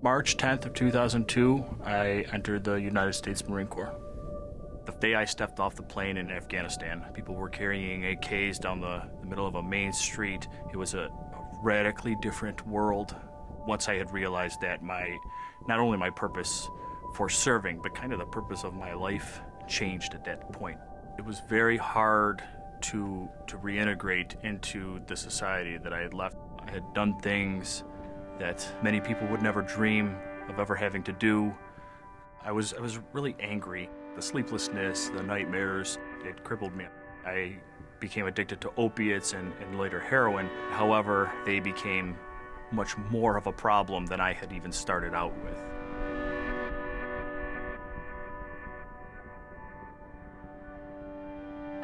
March 10th of 2002, I entered the United States Marine Corps. The day I stepped off the plane in Afghanistan, people were carrying AKs down the middle of a main street. It was a radically different world. Once I had realized that not only my purpose for serving, but kind of the purpose of my life changed at that point. It was very hard to reintegrate into the society that I had left. I had done things that many people would never dream of ever having to do. I was really angry. The sleeplessness, the nightmares, it crippled me. I became addicted to opiates and later heroin. However, they became much more of a problem than I had even started out with.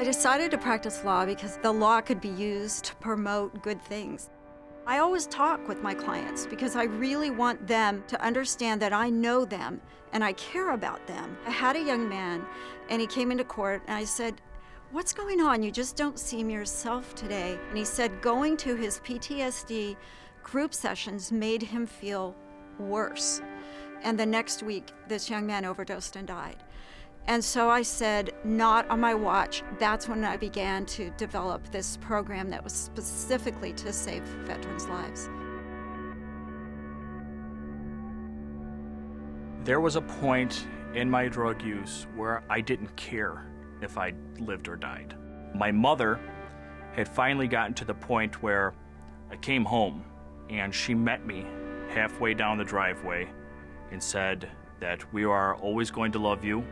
I decided to practice law because the law could be used to promote good things. I always talk with my clients because I really want them to understand that I know them and I care about them. I had a young man and he came into court and I said, "What's going on? You just don't seem yourself today." And he said going to his PTSD group sessions made him feel worse. And the next week, this young man overdosed and died. And so I said, not on my watch. That's when I began to develop this program that was specifically to save veterans' lives. There was a point in my drug use where I didn't care if I lived or died. My mother had finally gotten to the point where I came home and she met me halfway down the driveway and said that we are always going to love you,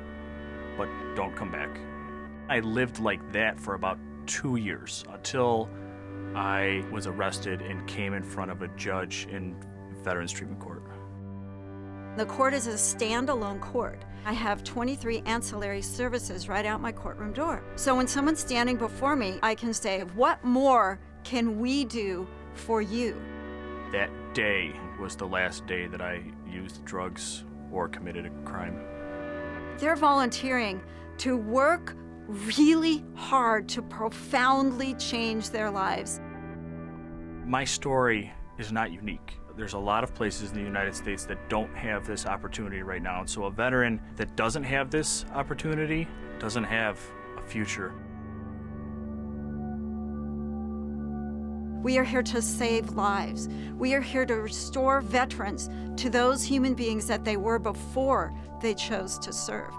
but don't come back. I lived like that for about 2 years until I was arrested and came in front of a judge in Veterans Treatment Court. The court is a standalone court. I have 23 ancillary services right out my courtroom door. So when someone's standing before me, I can say, what more can we do for you? That day was the last day that I used drugs or committed a crime. They're volunteering to work really hard to profoundly change their lives. My story is not unique. There's a lot of places in the United States that don't have this opportunity right now. And so a veteran that doesn't have this opportunity doesn't have a future. We are here to save lives. We are here to restore veterans to those human beings that they were before they chose to serve.